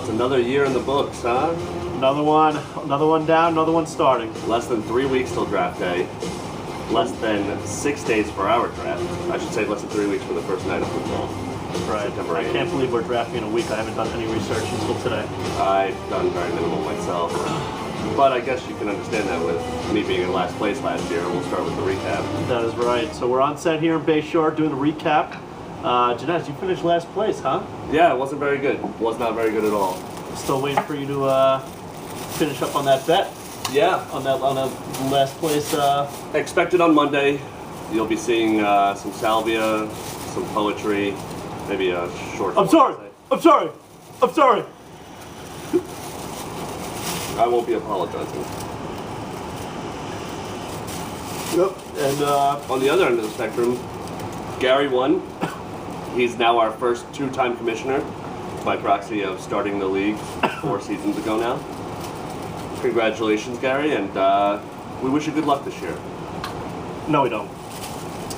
it's another year in the books, huh? Another one down, another one starting. Less than 3 weeks till draft day. Less than 6 days for our draft. I should say less than 3 weeks for the first night of football. Right. September 8th. I can't believe we're drafting in a week. I haven't done any research until today. I've done very minimal myself. But I guess you can understand that with me being in last place last year. We'll start with the recap. That is right. So we're on set here in Bayshore doing a recap. Jeanette, you finished last place, huh? Yeah, it wasn't very good. Was not very good at all. Still waiting for you to finish up on that bet. Yeah. On the last place. Expected on Monday. You'll be seeing some salvia, some poetry, maybe a short. I'm sorry. I won't be apologizing. Yep. And on the other end of the spectrum, Gary won. He's now our first two-time commissioner by proxy of starting the league 4 seasons ago now. Congratulations, Gary, and we wish you good luck this year. no, we don't.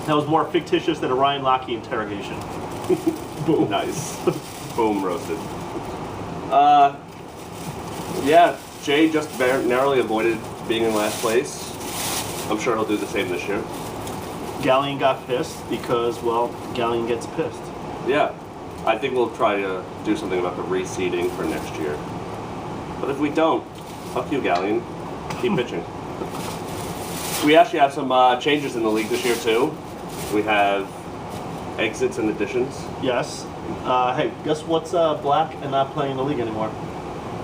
That was more fictitious than a Ryan Lochte interrogation. Boom. Nice. Boom, roasted. Yeah, Jay just narrowly avoided being in last place. I'm sure he'll do the same this year. Gallion got pissed because, well, Gallion gets pissed. Yeah, I think we'll try to do something about the reseeding for next year. But if we don't, fuck you, Gallion. Keep pitching. We actually have some changes in the league this year, too. We have exits and additions. Yes. Hey, guess what's black and not playing in the league anymore?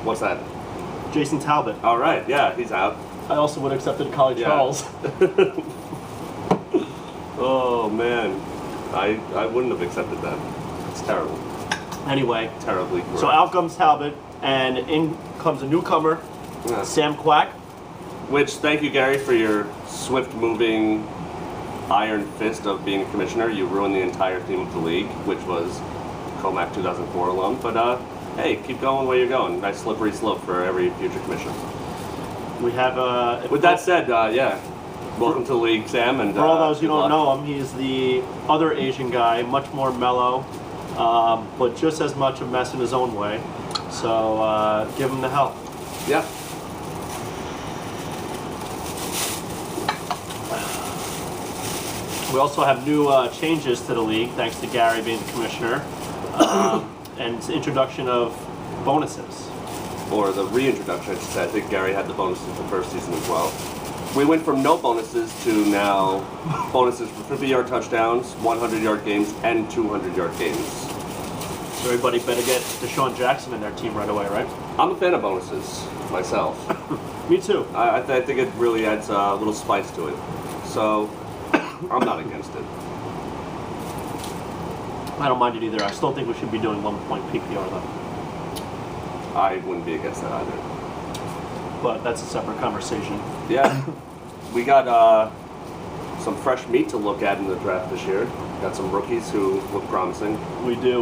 What's that? Jason Talbot. All right, yeah, he's out. I also would have accepted Collie Charles. Oh, man. I wouldn't have accepted that. It's terrible. Anyway. Terribly correct. So out comes Talbot, and in comes a newcomer, Yeah. Sam Quack. Which, thank you, Gary, for your swift-moving iron fist of being a commissioner. You ruined the entire theme of the league, which was Comac 2004 alum. But, hey, keep going where you're going. Nice slippery slope for every future commissioner. We have With that said, yeah, welcome to the league, Sam. And for all those who good don't luck. know him, he's the other Asian guy, much more mellow, but just as much a mess in his own way. So give him the help. Yeah. We also have new changes to the league, thanks to Gary being the commissioner, and introduction of bonuses. Or the reintroduction, I should say. I think Gary had the bonuses the first season as well. We went from no bonuses to now bonuses for 50-yard touchdowns, 100-yard games, and 200-yard games. So everybody better get Deshaun Jackson in their team right away, right? I'm a fan of bonuses myself. Me too. I think it really adds a little spice to it. So I'm not against it. I don't mind it either. I still think we should be doing 1 point PPR though. I wouldn't be against that either. But that's a separate conversation. Yeah. We got some fresh meat to look at in the draft this year. Got some rookies who look promising. We do.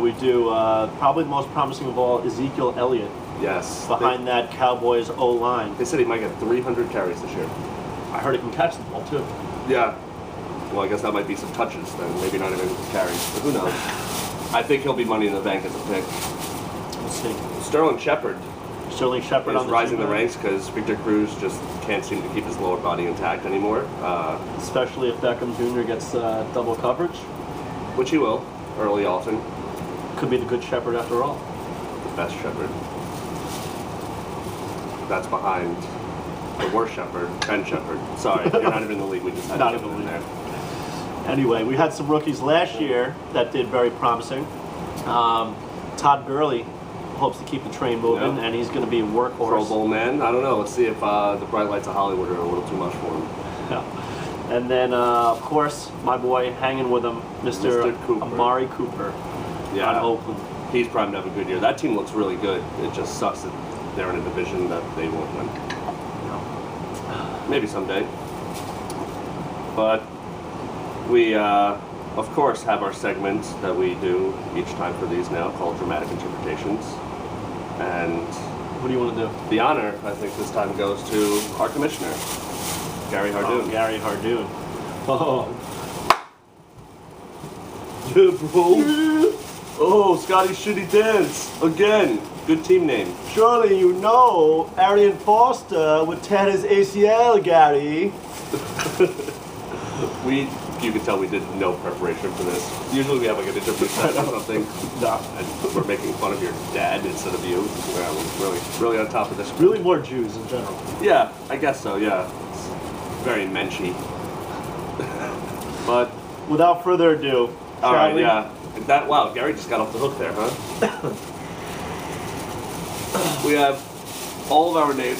Probably the most promising of all, Ezekiel Elliott. Yes. Behind that Cowboys O-line. They said he might get 300 carries this year. I heard he can catch the ball too. Yeah. Well, I guess that might be some touches then. Maybe not even carries, but who knows? I think he'll be money in the bank as a pick. Let's see. Sterling Shepard on is the rising team, the ranks because Victor Cruz just can't seem to keep his lower body intact anymore. Especially if Beckham Jr. gets double coverage. Which he will, early often. Could be the good shepherd after all. The best shepherd. That's behind the worst shepherd, Ben Shepherd. Sorry, you're not even in the league. We just had Not to in get the him in league. there. Anyway, we had some rookies last year that did very promising. Todd Gurley hopes to keep the train moving, Yeah. and he's going to be a workhorse. Pro Bowl man. I don't know. Let's see if the bright lights of Hollywood are a little too much for him. Yeah. And then, of course, my boy hanging with him, Mr. Cooper. Amari Cooper Yeah. on Oakland. He's primed to have a good year. That team looks really good. It just sucks that they're in a division that they won't win. Maybe someday. But we, of course, have our segment that we do each time for these now called Dramatic Interpretations. And What do you want to do? the honor, I think, this time goes to our commissioner, Gary Hardoon. Oh, Gary Hardoon. Oh. Yeah, bro. Oh, Scotty's shitty dance again. Good team name. Surely you know Arian Foster would tear his ACL, Gary. You can tell we did no preparation for this. Usually we have like an interview set or something. No. And we're making fun of your dad instead of you. Yeah, we're really on top of this. Really more Jews in general. Yeah, I guess so, yeah. It's very menschy. But without further ado, all right, we? yeah. Wow, Gary just got off the hook there, huh? We have all of our names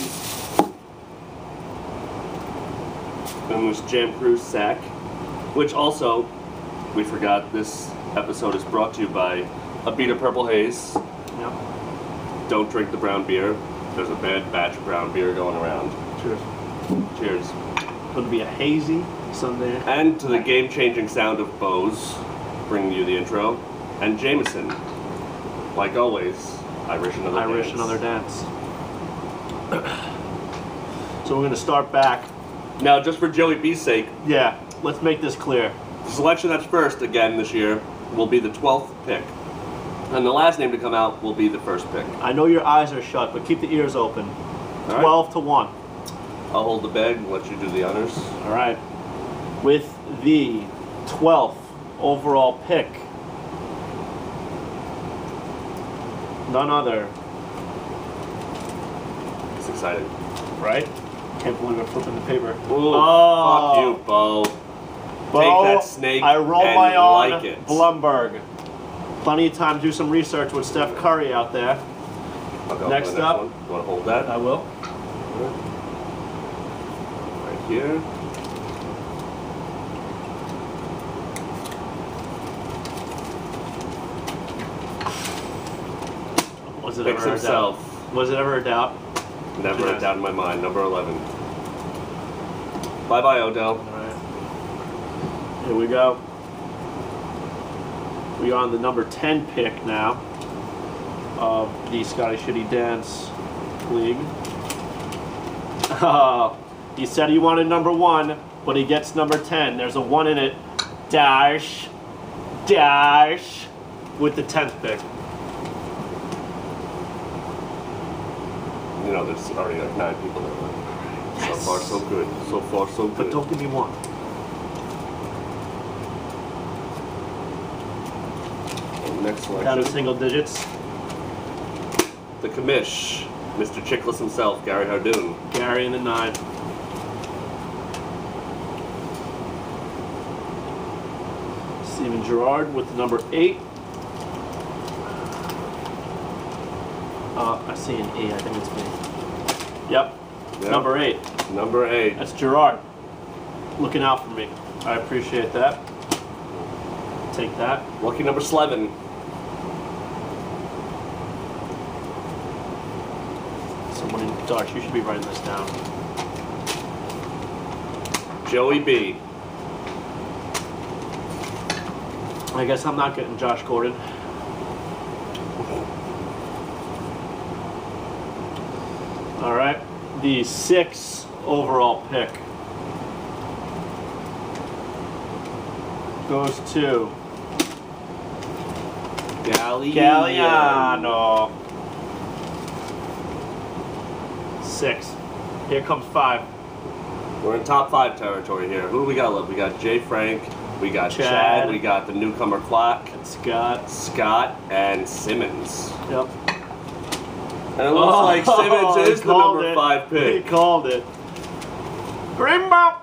in this Jam Cruise sack, which also, we forgot, this episode is brought to you by a beat of Purple Haze. Yep. Don't drink the brown beer. There's a bad batch of brown beer going around. Cheers. Cheers. It's going to be a hazy Sunday. And to the game-changing sound of Bose, bringing you the intro. And Jameson, like always, Irish another dance. So we're going to start back. Now, just for Joey B's sake, Yeah, let's make this clear. the selection that's first again this year will be the 12th pick. And the last name to come out will be the first pick. I know your eyes are shut, but keep the ears open. All right. 12 to 1. I'll hold the bag and let you do the honors. All right. With the 12th overall pick, none other, It's exciting. right? Can't believe I'm flipping the paper. Ooh, Oh. fuck you, Bo. Bo, Take that snake I rolled and my own like it. Blumberg. Plenty of time to do some research with Steph Curry out there. I'll go Next for the up. one. You want to hold that? I will. Right here. Was it Picks ever a himself. doubt? Was it ever a doubt? Never a Yes. doubt in my mind. Number 11. Bye-bye, Odell. All right. Here we go. We are on the number 10 pick now of the Scotty Shitty Dance League. He said he wanted number 1, but he gets number 10. There's a 1 in it. Dash. Dash. With the 10th pick. You know, there's already like 9 people there. Yes. So far, so good. So far, so good. But don't give me 1. Next Down to selection. single digits. The commish. Mr. Chickless himself, Gary Hardoon. Gary in the 9. Steven Gerrard with the number 8. I see an E, I think it's me. Yep, Yep. number 8. Number 8. That's Gerrard. Looking out for me. I appreciate that. Take that. Lucky number 11. Someone in Darsh, you should be writing this down. Joey B. I guess I'm not getting Josh Gordon. All right, the 6th overall pick goes to Galliano. 6. Here comes 5. We're in top 5 territory here. Who do we got left? We got Jay Frank, we got Chad, we got the newcomer Clark, And Scott. and Simmons. Yep. And it looks like Simmons he is the called number it. 5 He pick. called it. Grimbo.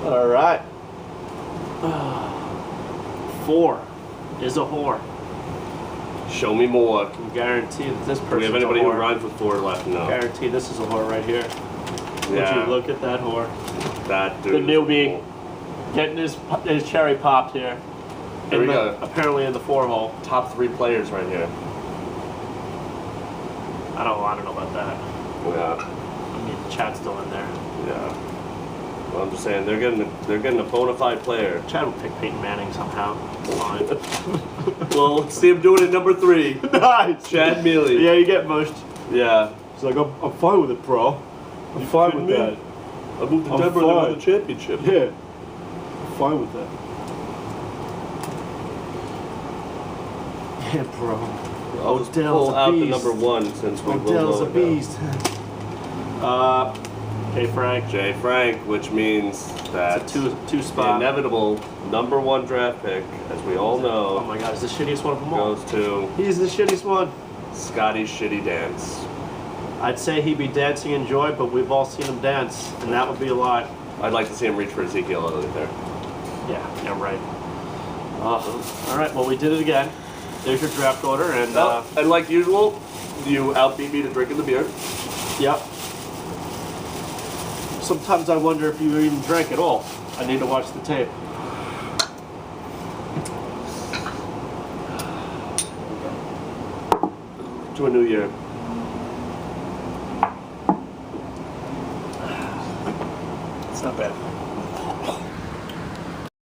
All right. 4 is a whore. Show me more. I can guarantee that this Do person's we have anybody a who whore. rhymes with 4 left? No. Guarantee this is a whore right here. Would Yeah. you look at that whore? That dude. The is newbie. cool. Getting his cherry popped here. There we go. Apparently in the 4 hole. Top 3 players right here. I don't know about that. Yeah. I mean, Chad's still in there. Yeah. Well, I'm just saying they're getting a bona fide player. Chad would pick Peyton Manning somehow. It's fine. Well, let's see him do it in number 3. Nice. Chad Mealy. Yeah, you get mushed. Yeah. He's like, I'm fine with it, bro. I'm fine kidding with me? that. I moved to I'm Denver and they won fine. the championship. Yeah. I'm fine with that. Yeah, bro. I'll just Odell's pull a out the beast. number 1 since we Odell's will a know it now. beast. Hey, Frank. J. Frank, which means that It's a two the spot. inevitable number 1 draft pick, as we all Oh know, my God, he's the shittiest one of them all. goes to He's the shittiest one. Scotty's Shitty Dance. I'd say he'd be dancing in joy, but we've all seen him dance, and that would be a lie. I'd like to see him reach for Ezekiel Elliott there. Yeah, right. All right, well, we did it again. There's your draft order, and And like usual, you outbeat me to drinking the beer. yep. Sometimes I wonder if you even drank at all. I need to watch the tape. To a new year. It's not bad.